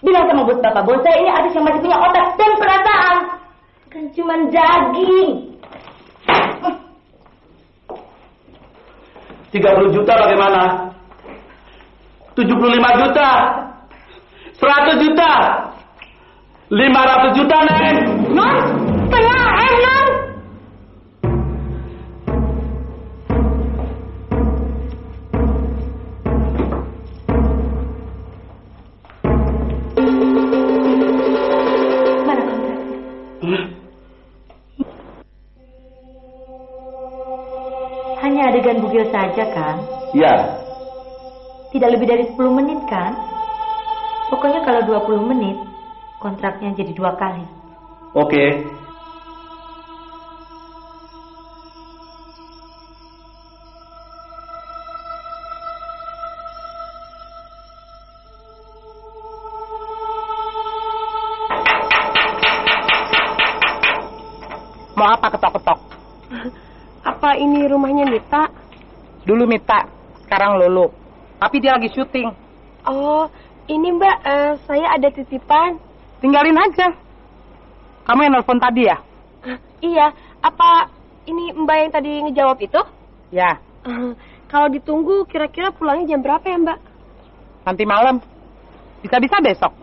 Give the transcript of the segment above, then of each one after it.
Bilang sama bos bapak, bos saya ini artis yang masih punya otak dan perasaan. Kan cuman daging. 30 juta bagaimana? 75 juta. 100 juta. 500 juta, Neng. Non, setengah non. Mana kontraknya? Hanya adegan bugil saja kan? Ya. Tidak lebih dari 10 menit kan? Pokoknya kalau 20 menit, kontraknya jadi 2 kali. Oke. Mau apa ketok-ketok? Apa ini rumahnya Mita? Dulu Mita, sekarang Lulu. Tapi dia lagi syuting. Oh, ini Mbak, saya ada titipan. Tinggalin aja. Kamu yang nelfon tadi ya? Iya, apa ini Mbak yang tadi ngejawab itu? Ya. Kalau ditunggu kira-kira pulangnya jam berapa ya Mbak? Nanti malam. Bisa-bisa besok.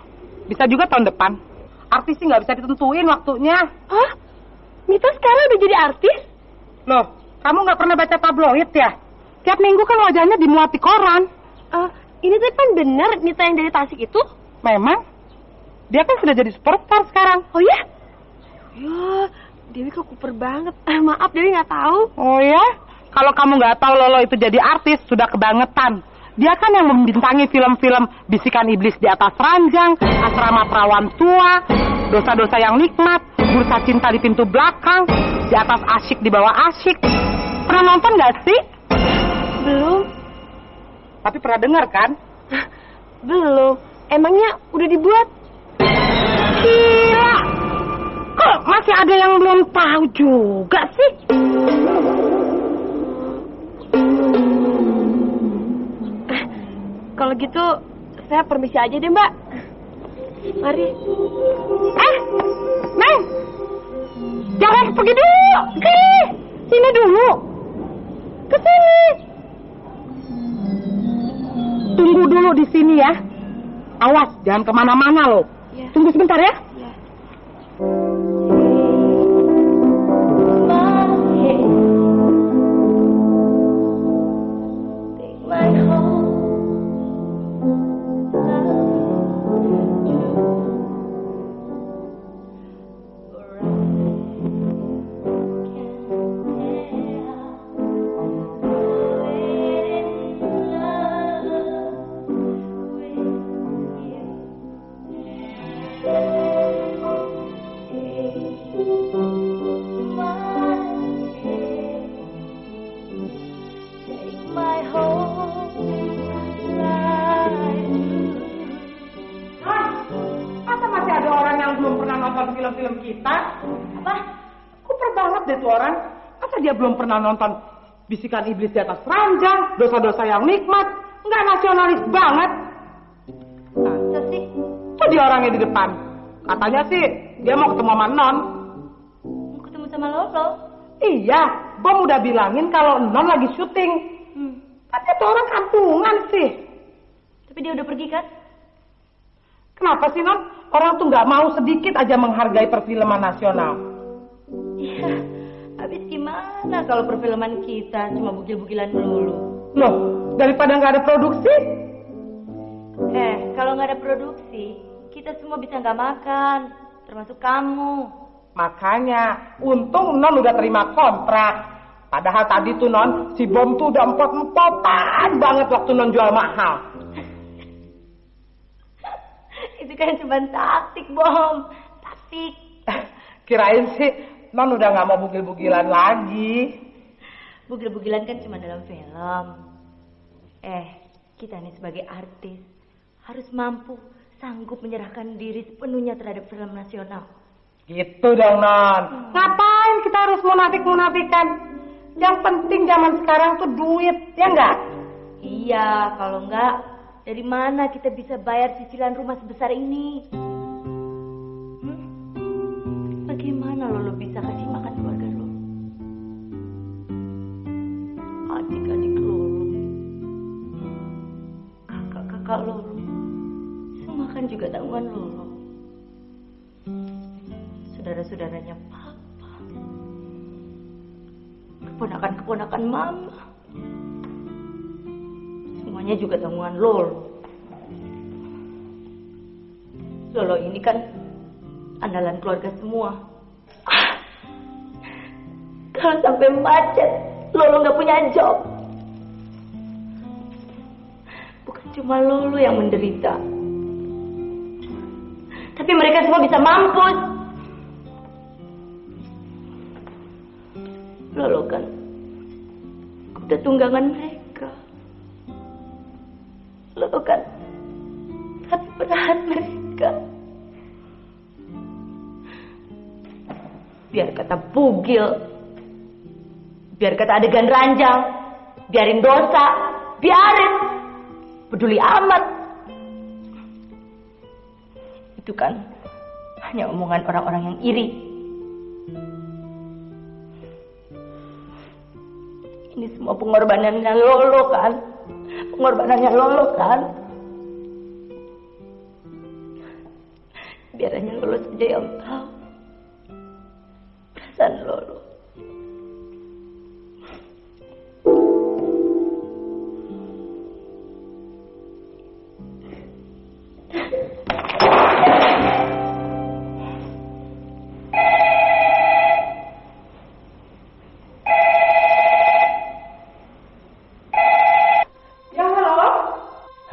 Bisa juga tahun depan. Artis sih nggak bisa ditentuin waktunya. Hah? Mita sekarang udah jadi artis? Loh, kamu nggak pernah baca tabloid ya? Tiap minggu kan wajahnya dimuat di koran. Ini tuh kan bener Mita yang dari Tasik itu? Memang. Dia kan sudah jadi superstar sekarang. Oh ya? Ya, Dewi kok kuper banget. Maaf Dewi nggak tahu. Oh ya? Kalau kamu nggak tahu Lolo itu jadi artis, sudah kebangetan. Dia kan yang membintangi film-film Bisikan Iblis di Atas Ranjang, Asrama Perawan Tua, Dosa-dosa yang Nikmat, Bursa Cinta di Pintu Belakang, Di Atas Asyik di Bawah Asyik. Pernah nonton nggak sih? Belum. Tapi pernah dengar kan? Belum. Emangnya udah dibuat? Gila! Kok masih ada yang belum tahu juga sih? Kalau gitu, saya permisi aja deh, Mbak. Mari. Neng! Jangan pergi dulu! Sini dulu! Kesini! Tunggu dulu di sini ya. Awas, jangan kemana-mana loh. Ya. Tunggu sebentar ya. Ya. Film kita apa? Kuper banget deh tuh orang. Masa dia belum pernah nonton Bisikan Iblis di Atas Ranjang, Dosa-dosa yang Nikmat? Nggak nasionalis banget. Masa sih? Tuh dia orangnya di depan. Katanya sih dia mau ketemu sama Non. Mau ketemu sama Lolo? Iya, Bom udah bilangin kalau Non lagi syuting. Tapi tuh orang kampungan sih. Tapi dia udah pergi kan? Kenapa sih Non? Orang tuh nggak mau sedikit aja menghargai perfilman nasional. Iya, habis gimana kalau perfilman kita cuma bugil-bugilan melulu? Loh, daripada nggak ada produksi? Kalau nggak ada produksi, kita semua bisa nggak makan, termasuk kamu. Makanya, untung Non udah terima kontrak. Padahal tadi tuh Non, si Bom tuh udah empot-empotan banget waktu Non jual mahal. Itu kan cuma taktik, Bom. Taktik. Kirain sih Non udah nggak mau bugil-bugilan lagi. Bugil-bugilan kan cuma dalam film. Kita nih sebagai artis harus mampu, sanggup menyerahkan diri sepenuhnya terhadap film nasional. Gitu dong Non. Ngapain kita harus munafik-munafikan? Yang penting zaman sekarang tuh duit, ya nggak? Iya, kalau enggak Dari mana kita bisa bayar cicilan rumah sebesar ini? Bagaimana Lolo bisa kasih makan keluarga Lolo? Adik-adik Lolo, kakak-kakak Lolo, semua kan juga tanggungan Lolo. Saudara-saudaranya Papa, keponakan-keponakan Mama, semuanya juga tanggungan Lolo. Lolo ini kan andalan keluarga semua. Kalau sampai macet, Lolo nggak punya job. Bukan cuma Lolo yang menderita, tapi mereka semua bisa mampus. Lolo kan udah tunggangan mereka. Lolo kan tapi berat mereka. Biar kata bugil, biar kata adegan ranjang, biarin dosa, biarin, peduli amat. Itu kan hanya omongan orang-orang yang iri. Ini semua pengorbanannya Lolo kan? Pengorbanannya Lolo kan? Biar hanya Lolo saja yang tahu perasaan Lolo.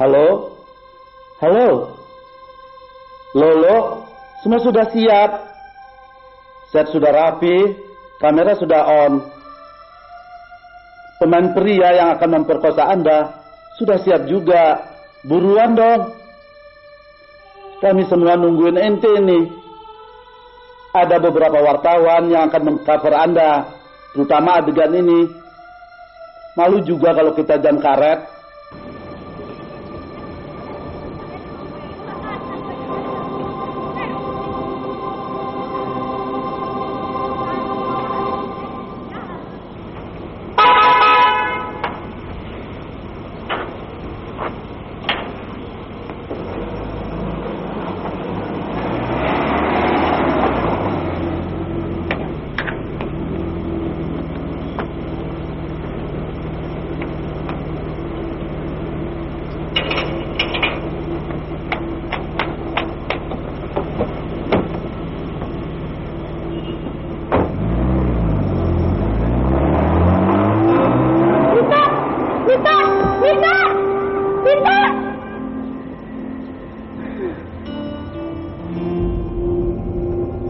Halo? Halo? Lolo, semua sudah siap. Set sudah rapi, kamera sudah on. Pemain pria yang akan memperkosa Anda sudah siap juga. Buruan dong. Kami semua nungguin ente nih. Ada beberapa wartawan yang akan mengcover Anda, terutama adegan ini. Malu juga kalau kita jam karet.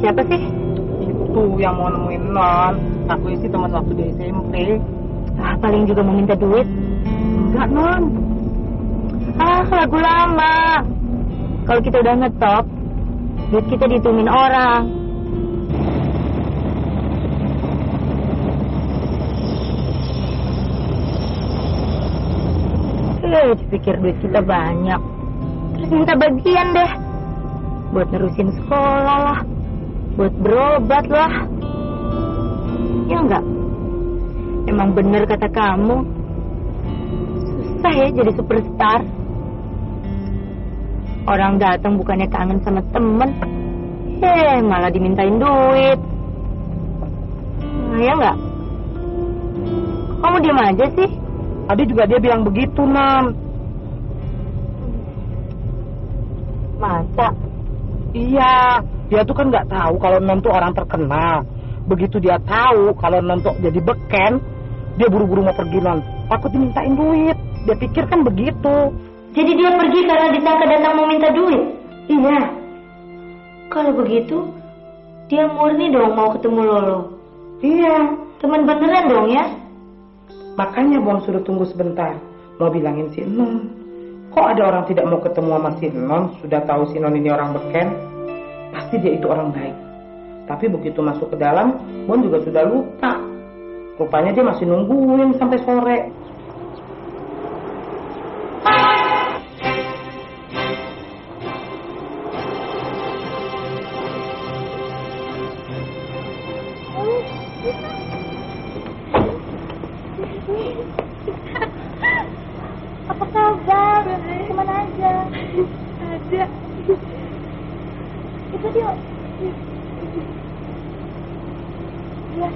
Siapa sih? Itu yang mau nemuin Non. Aku sih teman waktu di SMP. Paling juga mau minta duit. Enggak, Non. Lagu lama. Kalau kita udah ngetop, duit kita dihitungin orang. Pikir duit kita banyak, terus minta bagian deh. Buat nerusin sekolah lah, buat berobat lah. Ya enggak? Emang bener kata kamu, susah ya jadi superstar. Orang datang bukannya kangen sama temen, malah dimintain duit. Nah, ya enggak? Kamu diam aja sih? Tadi juga dia bilang begitu, Non. Masa? Iya, dia tuh kan nggak tahu kalau Non tuh orang terkenal. Begitu dia tahu kalau Non tuh jadi beken, dia buru-buru mau pergi, Non. Takut dimintain duit. Dia pikir kan begitu. Jadi dia pergi karena disangka datang mau minta duit? Iya. Kalau begitu, dia murni dong mau ketemu Lolo. Iya. Teman beneran dong ya? Makanya Bang suruh tunggu sebentar. Mau bilangin si Non. Kok ada orang tidak mau ketemu sama si Non? Sudah tahu si Non ini orang beken. Pasti dia itu orang baik. Tapi begitu masuk ke dalam, Bon juga sudah lupa. Rupanya dia masih nungguin sampai sore. Ikut yuk. Ya.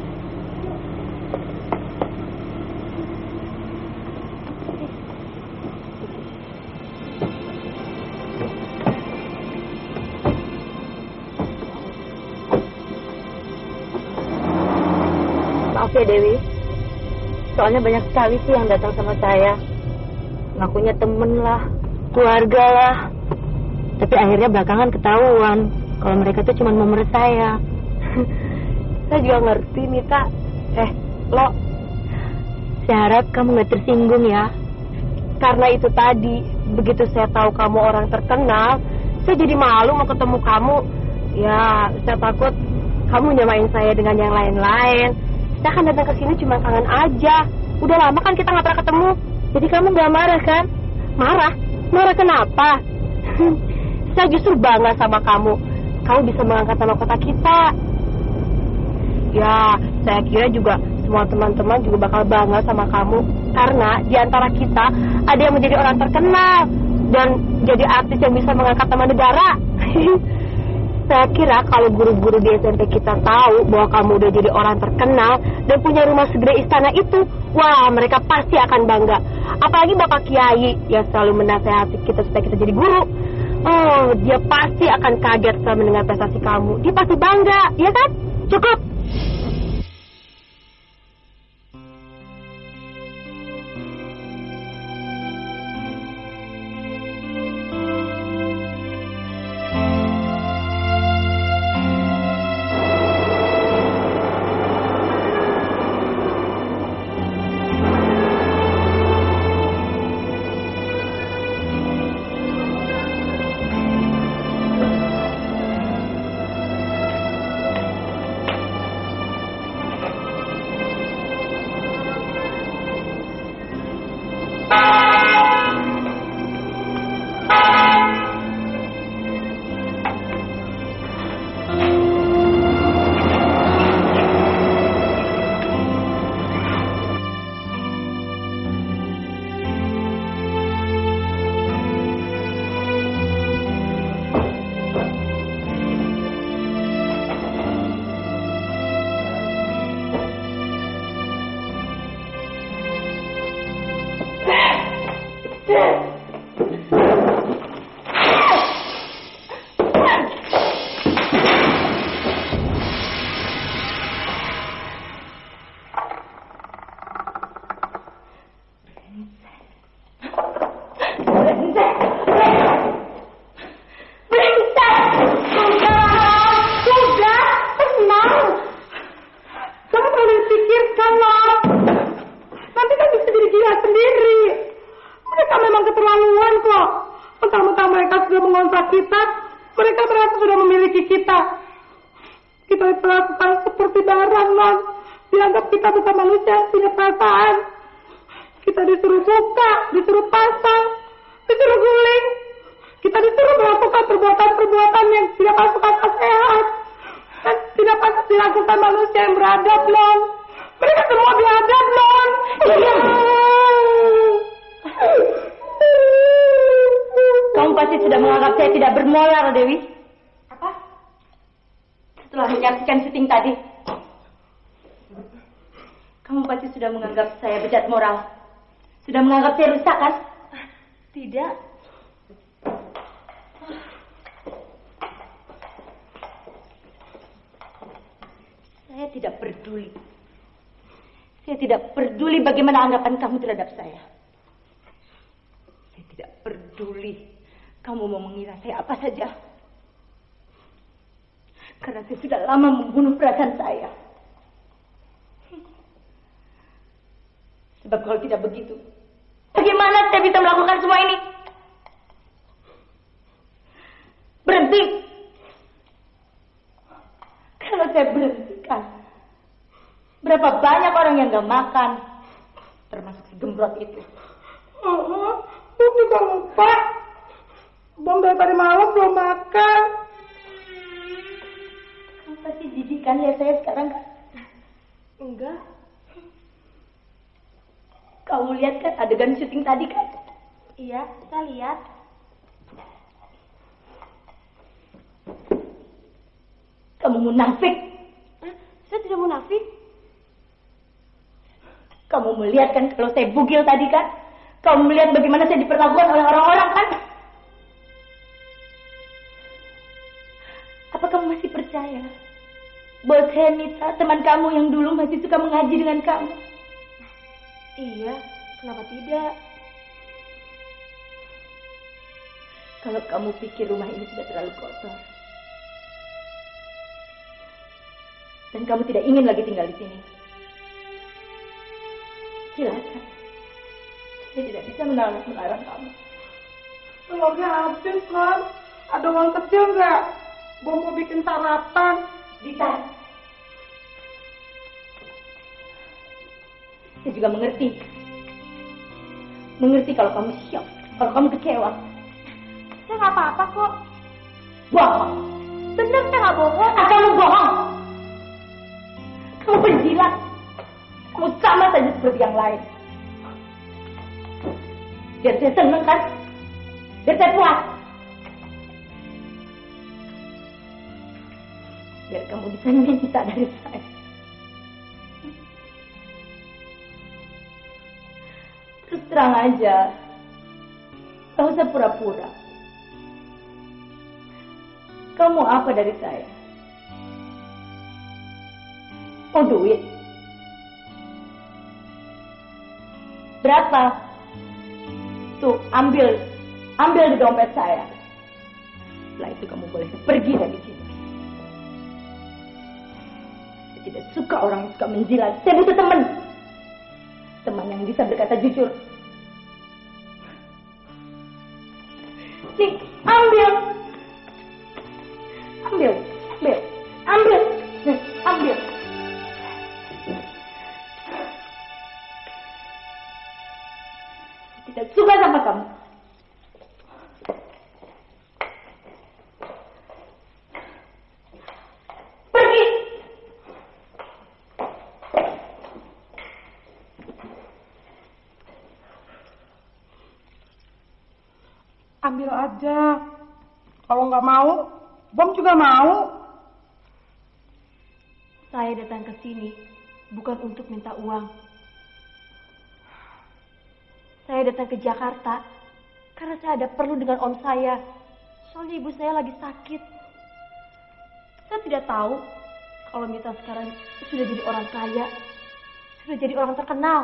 Maaf ya Dewi, soalnya banyak sekali sih yang datang sama saya. Ngakunya temen lah, keluarga lah. Tapi akhirnya belakangan ketahuan kalau mereka tuh cuma mau meres saya. Saya juga ngerti, Mita. Lo, Saya harap kamu gak tersinggung ya. karena itu tadi, begitu saya tahu kamu orang terkenal, saya jadi malu mau ketemu kamu. Ya, saya takut kamu nyamain saya dengan yang lain-lain. Saya kan datang ke sini cuma kangen aja. Udah lama kan kita nggak pernah ketemu. Jadi kamu gak marah kan? Marah? Marah kenapa? Saya justru bangga sama kamu. Kamu bisa mengangkat nama kota kita. Ya, saya kira juga semua teman-teman juga bakal bangga sama kamu. Karena di antara kita ada yang menjadi orang terkenal dan jadi artis yang bisa mengangkat nama negara. Saya kira kalau guru-guru di SMP kita tahu bahwa kamu udah jadi orang terkenal dan punya rumah segede istana itu, wah mereka pasti akan bangga. Apalagi Bapak Kiai yang selalu menasehati kita supaya kita jadi guru. Oh, dia pasti akan kaget setelah mendengar prestasi kamu. Dia pasti bangga, ya kan? Cukup. Sudah menganggap saya rusak kan? Tidak. Saya tidak peduli. Saya tidak peduli bagaimana anggapan kamu terhadap saya. Saya tidak peduli kamu mau mengira saya apa saja. Karena saya sudah lama membunuh perasaan saya. Sebab kalau tidak begitu, bagaimana saya bisa melakukan semua ini? Berhenti. Kalau saya berhentikan, berapa banyak orang yang gak makan, termasuk si gembrot itu. Bom juga lupa. Bom dari tadi malam belum makan. Kamu pasti jijik kan lihat saya sekarang kan? Enggak. Kamu lihat kan adegan syuting tadi kan? Iya, saya lihat. kamu munafik. Saya tidak munafik. Kamu melihat kan kalau saya bugil tadi kan? Kamu melihat bagaimana saya diperlakukan oleh orang-orang kan? Apa kamu masih percaya bahwa saya Mita, teman kamu yang dulu masih suka mengaji dengan kamu? Iya, kenapa tidak? Kalau kamu pikir rumah ini sudah terlalu kotor dan kamu tidak ingin lagi tinggal di sini, silakan. Saya tidak bisa melarang kamu. Telurnya habis kan? Ada uang kecil nggak? Gue mau bikin sarapan. Dita, saya juga mengerti kalau kamu syok, kalau kamu kecewa. Saya nggak apa-apa kok. Bohong. Bener, saya nggak bohong. Kamu bohong. Kamu penjilat. Kamu sama saja seperti yang lain. Biar saya seneng kan? Biar saya puas. Biar kamu bisa minta dari saya. Terus terang aja. Gak usah pura-pura. Kamu apa dari saya? Mau duit? Berapa? Tuh, ambil di dompet saya. Setelah itu kamu boleh pergi dari sini. Saya tidak suka orang yang suka menjilat. Saya butuh teman. Teman yang bisa berkata jujur. Nih, ambil. Nih, ambil. Saya tidak suka sama kamu. Pergi. Ambil aja. Kalau nggak mau, Bom juga mau. Saya datang ke sini bukan untuk minta uang. Saya datang ke Jakarta karena saya ada perlu dengan om saya. Soalnya ibu saya lagi sakit. Saya tidak tahu kalau Mita sekarang sudah jadi orang kaya, sudah jadi orang terkenal.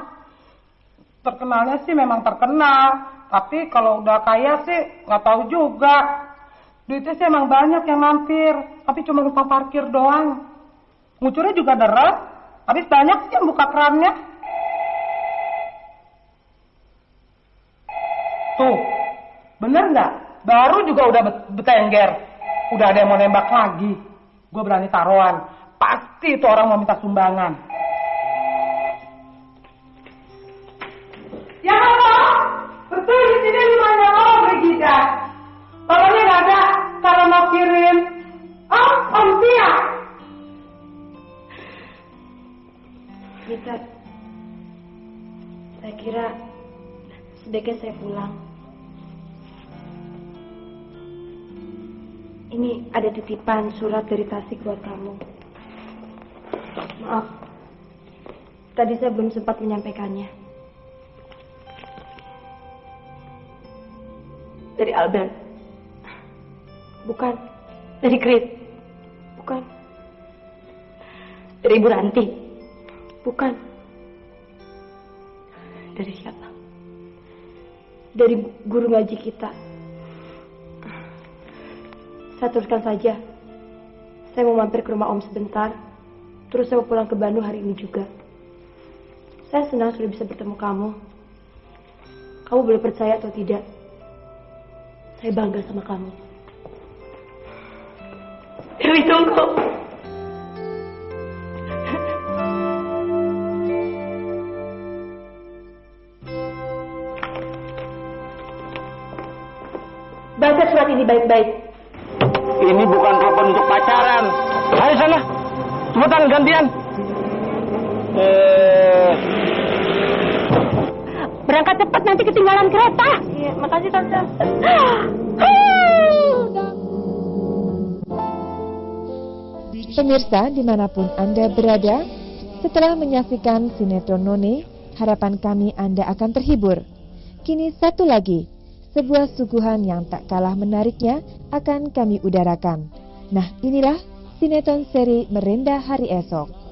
Terkenalnya sih memang terkenal, tapi kalau udah kaya sih nggak tahu juga. Duitnya sih emang banyak yang mampir, tapi cuma lupa parkir doang. Ngucurnya juga deras, habis banyak sih yang buka kerannya. Tuh, bener nggak? Baru juga udah betengger, udah ada yang mau nembak lagi. Gue berani taruhan, pasti itu orang mau minta sumbangan. Ya halo, betul di sini di mana? Oh, Brigida. Tolongnya nggak ada, kalau mau kirim. Oh, Om Tia. Mita, saya kira sebaiknya saya pulang. Ini ada titipan surat dari Tasik buat kamu. Maaf, tadi saya belum sempat menyampaikannya. Dari Albert? Bukan, Dari Chris? bukan, Dari Ibu Ranti? bukan. Dari siapa? Dari guru ngaji kita. Saya teruskan saja. Saya mau mampir ke rumah Om sebentar. Terus saya mau pulang ke Bandung hari ini juga. Saya senang sudah bisa bertemu kamu. Kamu boleh percaya atau tidak. Saya bangga sama kamu. Dewi, tunggu. Baca surat ini baik-baik. Ini bukan telepon untuk pacaran. Ayo sana, cepetan gantian. Berangkat cepat, nanti ketinggalan kereta. Iya, makasih Tante. Pemirsa dimanapun Anda berada, setelah menyaksikan sinetron None, harapan kami Anda akan terhibur. Kini satu lagi, sebuah suguhan yang tak kalah menariknya akan kami udarakan. Nah, inilah sinetron seri Merendah Hari Esok.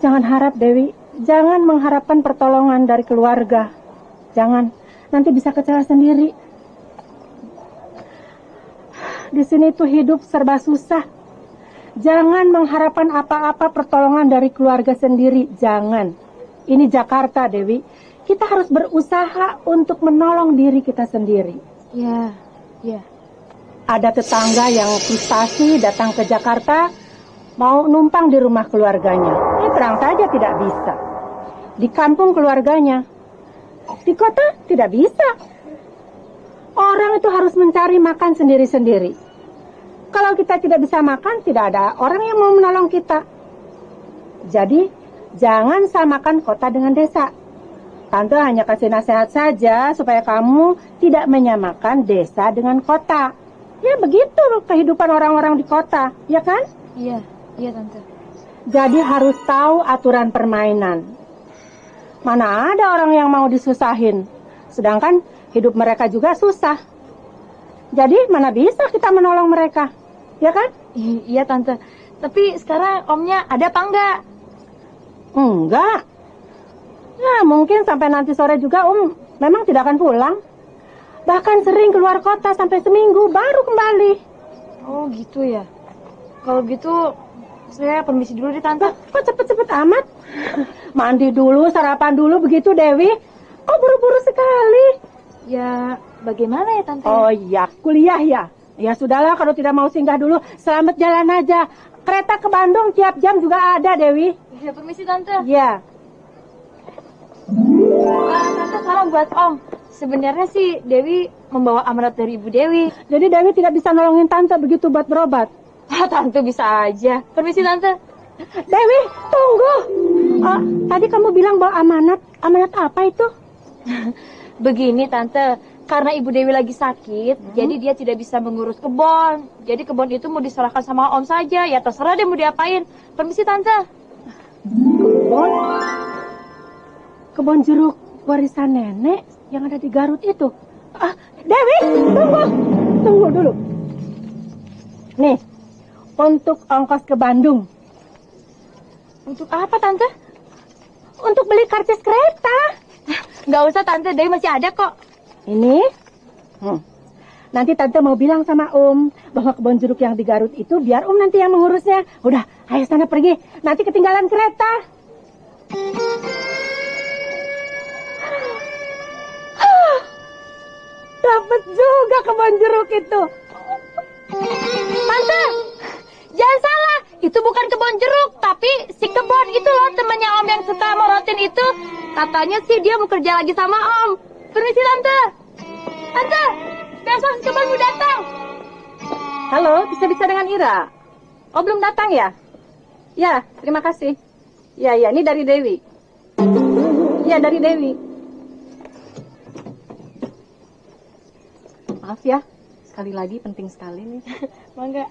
Jangan harap, Dewi. Jangan mengharapkan pertolongan dari keluarga. Jangan. Nanti bisa kecewa sendiri. Di sini tuh hidup serba susah. Jangan mengharapkan apa-apa pertolongan dari keluarga sendiri. Jangan. Ini Jakarta, Dewi. Kita harus berusaha untuk menolong diri kita sendiri. Ya. Ada tetangga yang frustasi datang ke Jakarta, mau numpang di rumah keluarganya. Terang saja tidak bisa. Di kampung keluarganya. Di kota tidak bisa. Orang itu harus mencari makan sendiri-sendiri. Kalau kita tidak bisa makan, tidak ada orang yang mau menolong kita. Jadi, jangan samakan kota dengan desa. Tante hanya kasih nasihat saja supaya kamu tidak menyamakan desa dengan kota. Ya begitu kehidupan orang-orang di kota, ya kan? Iya Tante. Jadi harus tahu aturan permainan. Mana ada orang yang mau disusahin, sedangkan hidup mereka juga susah. Jadi mana bisa kita menolong mereka, ya kan? Iya Tante. Tapi sekarang omnya ada apa enggak? Enggak. Ya mungkin sampai nanti sore juga memang tidak akan pulang. Bahkan sering keluar kota sampai seminggu baru kembali. Oh gitu ya. Kalau gitu saya permisi dulu deh Tante. Kok cepet-cepet amat? Mandi dulu, sarapan dulu begitu Dewi. Kok buru-buru sekali? Ya bagaimana ya Tante? Oh iya, kuliah ya. Ya sudahlah kalau tidak mau singgah dulu, selamat jalan aja. Kereta ke Bandung tiap jam juga ada Dewi. Ya permisi Tante. Iya. Tante salam buat Om. Sebenarnya sih Dewi membawa amanat dari Ibu Dewi. Jadi Dewi tidak bisa nolongin Tante begitu buat berobat. Tante bisa aja. Permisi Tante. Dewi, tunggu. Tadi kamu bilang bawa amanat. Amanat apa itu? Begini Tante, karena Ibu Dewi lagi sakit, jadi dia tidak bisa mengurus kebon. Jadi kebon itu mau diserahkan sama Om saja. Ya terserah deh mau diapain. Permisi Tante. Kebon jeruk warisan nenek yang ada di Garut itu. Dewi, tunggu dulu. Nih, untuk ongkos ke Bandung. Untuk apa Tante? Untuk beli karcis kereta. Nggak usah Tante, Dewi masih ada kok. Ini? Nanti Tante mau bilang sama bahwa kebun jeruk yang di Garut itu biar nanti yang mengurusnya. Udah, ayo sana pergi. Nanti ketinggalan kereta. Dapat juga kebun jeruk itu. Tante, jangan salah. Itu bukan kebun jeruk, tapi si kebun itu loh temannya Om yang suka morotin itu. Katanya sih dia mau kerja lagi sama Om. Permisi Tante. Tante, besok si kebun mau datang. Halo, bisa-bisa dengan Ira. Oh, belum datang ya? Ya, terima kasih. Ya, ini dari Dewi. Ya, dari Dewi. Maaf ya, sekali lagi, penting sekali nih. Mangga.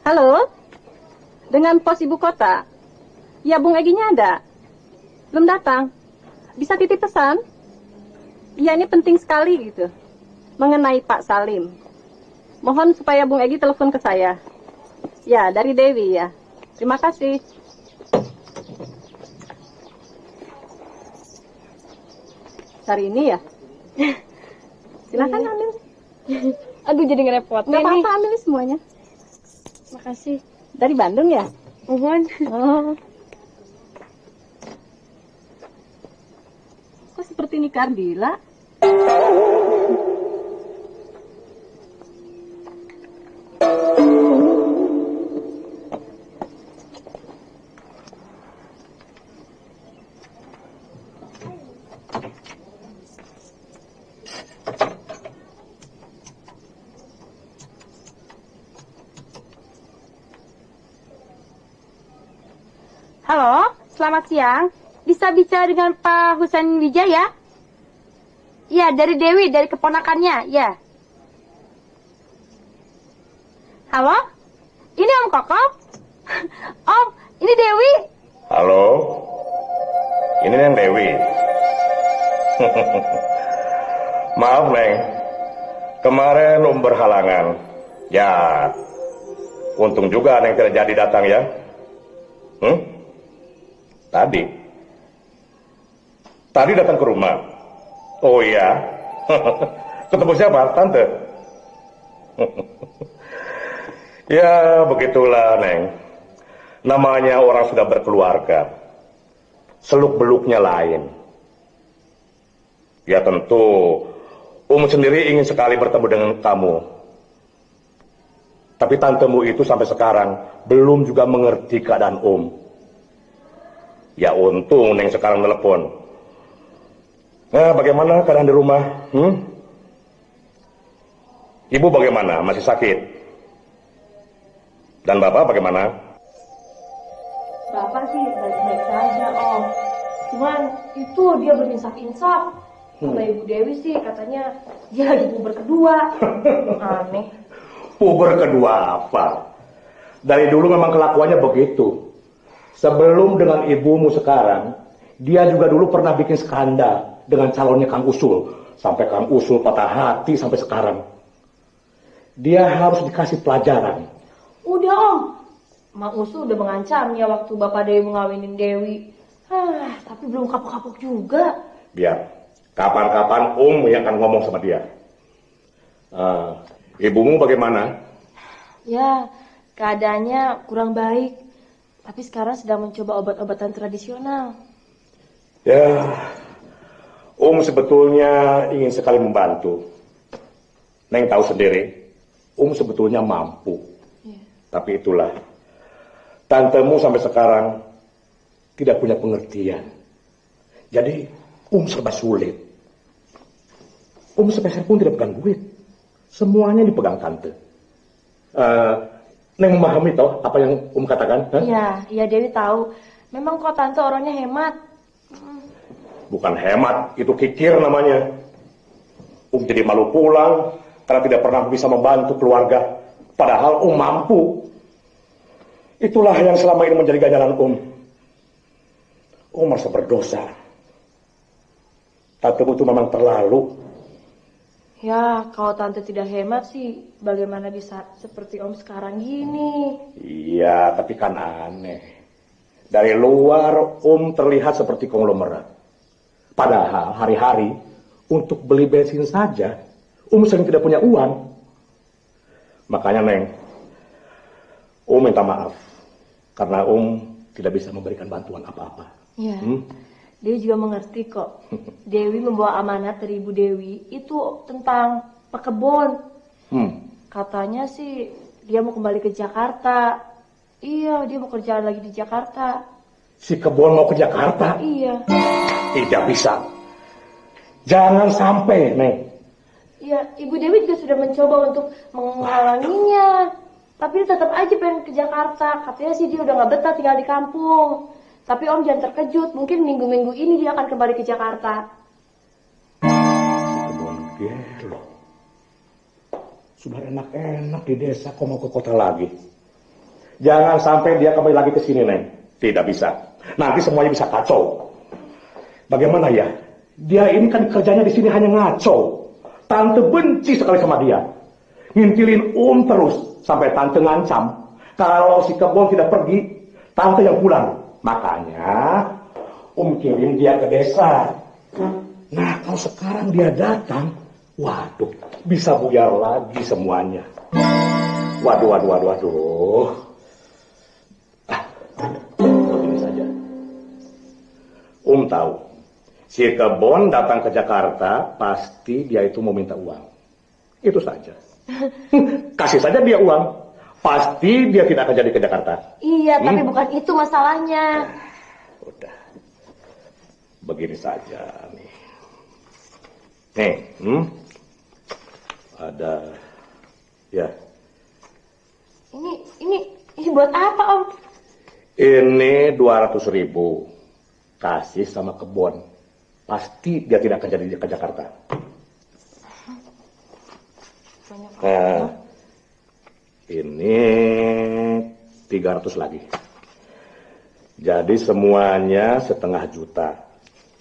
Halo, dengan pos ibu kota. Ya, Bung Eginya ada? Belum datang? Bisa titip pesan? Ya, ini penting sekali gitu. Mengenai Pak Salim. Mohon supaya Bung Egi telepon ke saya. Ya, dari Dewi ya. Terima kasih. Hari ini ya? Silakan ambil. Aduh, jadi ngerepotin Nggak nih. apa-apa, ambil semuanya. Makasih. Dari Bandung ya? Mohon. Oh. Kok seperti ini Kardila? Halo, selamat siang. Bisa bicara dengan Pak Husain Wijaya? Ya, dari Dewi, dari keponakannya, ya. Halo? Ini Om Koko? Om, ini Dewi. Halo, ini Neng Dewi. Maaf Neng, kemarin berhalangan. Ya, untung juga Neng tidak jadi datang ya. Tadi datang ke rumah. Oh iya, ketemu siapa? Tante? Ya, begitulah Neng. Namanya orang sudah berkeluarga. Seluk-beluknya lain. Ya tentu, sendiri ingin sekali bertemu dengan kamu. Tapi tantemu itu sampai sekarang belum juga mengerti keadaan Ya untung Neng sekarang telepon. Nah, bagaimana keadaan di rumah? Ibu bagaimana? Masih sakit? Dan Bapak bagaimana? Bapak sih baik-baik saja, Om. Cuman itu dia berinsaf-insaf. Sama Ibu Dewi sih katanya dia lagi puber kedua. Aneh. Puber kedua apa? Dari dulu memang kelakuannya begitu. Sebelum dengan ibumu sekarang, dia juga dulu pernah bikin skandal dengan calonnya Kang Usul. Sampai Kang Usul patah hati sampai sekarang. Dia harus dikasih pelajaran. Udah, Om. Mak Usul udah mengancamnya waktu Bapak Dewi mengawinin Dewi. Tapi belum kapok-kapok juga. Biar kapan-kapan yang akan ngomong sama dia. Ibumu bagaimana? Ya, keadaannya kurang baik. Tapi sekarang sedang mencoba obat-obatan tradisional. Ya, sebetulnya ingin sekali membantu. Neng tahu sendiri, sebetulnya mampu. Tapi itulah, tantemu sampai sekarang tidak punya pengertian. Jadi, serba sulit. Sepeser pun tidak pegang duit. Semuanya dipegang tante. Neng memahami toh apa yang katakan? Iya Dewi tahu. Memang kok tante orangnya hemat. Bukan hemat, itu kikir namanya. Jadi malu pulang karena tidak pernah bisa membantu keluarga. Padahal mampu. Itulah yang selama ini menjadi ganjaran merasa berdosa. Tante itu memang terlalu. Ya, kalau tante tidak hemat sih, bagaimana bisa seperti Om sekarang gini? Iya, tapi kan aneh. Dari luar terlihat seperti konglomerat. Padahal hari-hari untuk beli bensin saja, sering tidak punya uang. Makanya Neng, minta maaf karena tidak bisa memberikan bantuan apa-apa. Iya. Dewi juga mengerti kok. Dewi membawa amanat dari Ibu Dewi itu tentang pekebun. Katanya sih dia mau kembali ke Jakarta. Iya, dia mau kerjaan lagi di Jakarta. Si kebun mau ke Jakarta? Iya. Tidak bisa. Jangan sampai, Neng. Iya, Ibu Dewi juga sudah mencoba untuk menghalanginya. Tapi dia tetap aja pengen ke Jakarta. Katanya sih dia udah gak betah tinggal di kampung. Tapi Om jangan terkejut, mungkin minggu-minggu ini dia akan kembali ke Jakarta. Kebon gelo. Sudah enak-enak di desa, kok mau ke kota lagi? Jangan sampai dia kembali lagi ke sini, Neng. Tidak bisa. Nanti semuanya bisa kacau. Bagaimana ya? Dia ini kan kerjanya di sini hanya ngaco. Tante benci sekali sama dia. Ngintilin terus sampai tante ngancam. Kalau si Kebon tidak pergi, tante yang pulang. Makanya kirim dia ke desa. Nah, kalau sekarang dia datang, waduh, bisa buyar lagi semuanya. Waduh. Begini saja. Tahu, si Kebon datang ke Jakarta, pasti dia itu mau minta uang. Itu saja. Kasih saja dia uang. Pasti dia tidak akan jadi ke Jakarta. Iya, tapi bukan itu masalahnya. Udah. Begini saja nih. Ada. Ya. Ini buat apa, Om? Ini 200.000. Kasih sama Kebon. Pasti dia tidak akan jadi ke Jakarta. Nah, ini 300 lagi. Jadi semuanya 500 juta.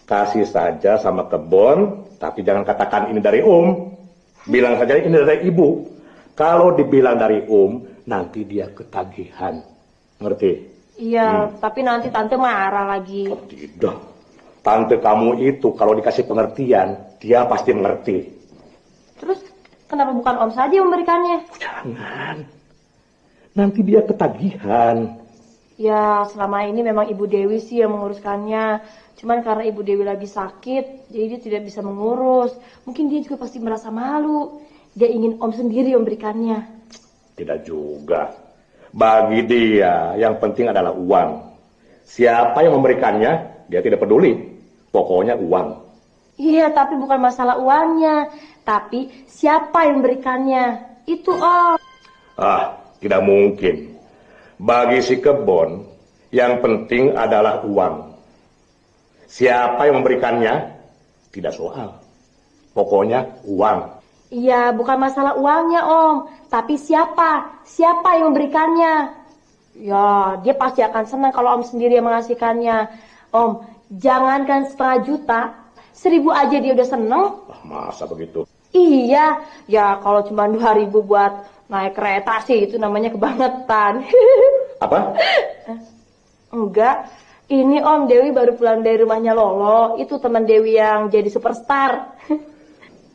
Kasih saja sama Kebon, tapi jangan katakan ini dari Bilang saja ini dari Ibu. Kalau dibilang dari nanti dia ketagihan. Ngerti? Iya, tapi nanti Tante marah lagi. Oh, tidak. Tante kamu itu kalau dikasih pengertian, dia pasti mengerti. Terus kenapa bukan Om saja yang memberikannya? Jangan. Nanti dia ketagihan. Ya, selama ini memang Ibu Dewi sih yang menguruskannya. Cuman karena Ibu Dewi lagi sakit, jadi dia tidak bisa mengurus. Mungkin dia juga pasti merasa malu. Dia ingin Om sendiri yang memberikannya. Tidak juga. Bagi dia, yang penting adalah uang. Siapa yang memberikannya, dia tidak peduli. Pokoknya uang. Iya, tapi bukan masalah uangnya. Tapi siapa yang memberikannya. Itu Om. Tidak mungkin. Bagi si Kebon, yang penting adalah uang. Siapa yang memberikannya, tidak soal. Pokoknya uang. Iya, bukan masalah uangnya, Om. Tapi siapa? Siapa yang memberikannya? Ya, dia pasti akan senang kalau Om sendiri yang mengasihkannya. Om, jangankan 500 juta, 1.000 aja dia udah seneng. Masa begitu? Iya, ya kalau cuma 2.000 buat naik kereta sih, itu namanya kebangetan. Apa? Enggak. Ini Om, Dewi baru pulang dari rumahnya Lolo. Itu teman Dewi yang jadi superstar.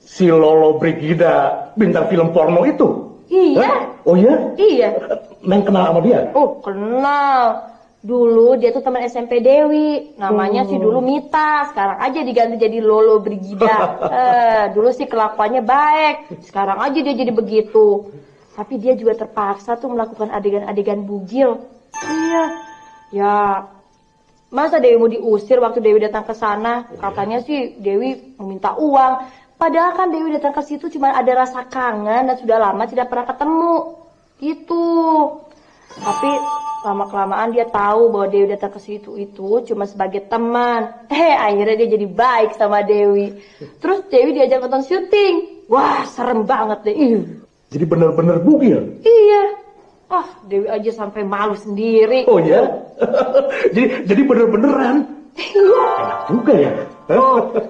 Si Lolo Brigida, bintang film porno itu? Iya. Oh iya? Iya. Neng kenal sama dia? Oh, kenal. Dulu dia tuh teman SMP Dewi. Namanya sih dulu Mita. Sekarang aja diganti jadi Lolo Brigida. Dulu sih kelakuannya baik. Sekarang aja dia jadi begitu. Tapi dia juga terpaksa tuh melakukan adegan-adegan bugil. Iya. Ya, masa Dewi mau diusir waktu Dewi datang ke sana? Katanya sih Dewi meminta uang. Padahal kan Dewi datang ke situ cuma ada rasa kangen dan sudah lama tidak pernah ketemu. Gitu. Tapi lama-kelamaan dia tahu bahwa Dewi datang ke situ itu cuma sebagai teman. Akhirnya dia jadi baik sama Dewi. Terus Dewi diajak nonton syuting. Wah, serem banget deh. Jadi benar-benar bugil? Iya. Dewi aja sampai malu sendiri. Oh ya? jadi bener-beneran? Iya. Enak juga ya?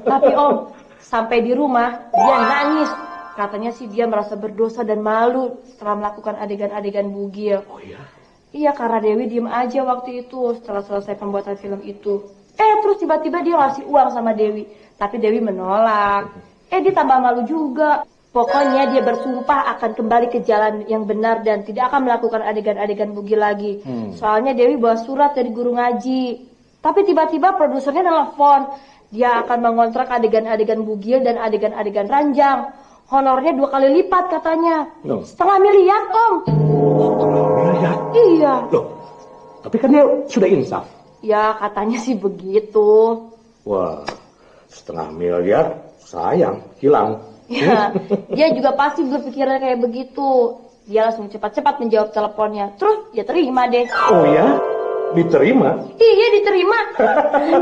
Tapi Om, sampai di rumah dia nangis. Katanya sih dia merasa berdosa dan malu setelah melakukan adegan-adegan bugil. Oh ya? Iya, karena Dewi diem aja waktu itu setelah selesai pembuatan film itu. Terus tiba-tiba dia ngasih uang sama Dewi. Tapi Dewi menolak. Dia tambah malu juga. Pokoknya dia bersumpah akan kembali ke jalan yang benar dan tidak akan melakukan adegan-adegan bugil lagi. Soalnya Dewi bawa surat dari guru ngaji. Tapi tiba-tiba produsernya nelfon. Dia akan mengontrak adegan-adegan bugil dan adegan-adegan ranjang. Honornya 2 kali lipat katanya. 500 miliar, Om. 500 miliar? Iya. Loh, tapi kan dia sudah insaf. Ya, katanya sih begitu. Wah, 500 miliar sayang, hilang. Ya, dia juga pasti berpikiran kayak begitu. Dia langsung cepat-cepat menjawab teleponnya. Terus dia terima deh. Oh ya? diterima? Iya, diterima.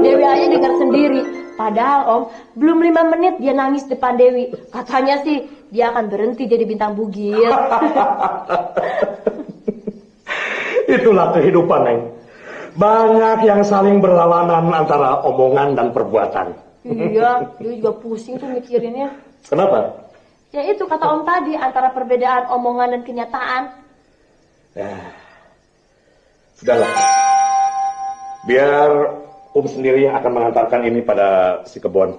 Dewi aja dengar sendiri. Padahal Om, belum 5 menit dia nangis depan Dewi. Katanya sih dia akan berhenti jadi bintang bugil. Itulah kehidupan, Neng. Banyak yang saling berlawanan antara omongan dan perbuatan. Iya, dia juga pusing tuh mikirinnya. Kenapa? Ya itu kata Om tadi, antara perbedaan omongan dan kenyataan. Ya, sudahlah. Biar sendiri yang akan mengantarkan ini pada si Kebon.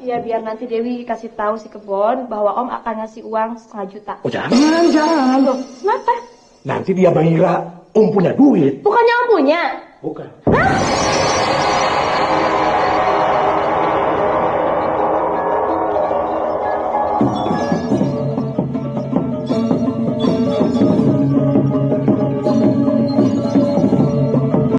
Iya, biar nanti Dewi kasih tahu si Kebon bahwa Om akan ngasih uang 500 juta. Oh jangan. Loh, kenapa? Nanti dia mengira punya duit. Bukannya Om punya? Bukan. Hah?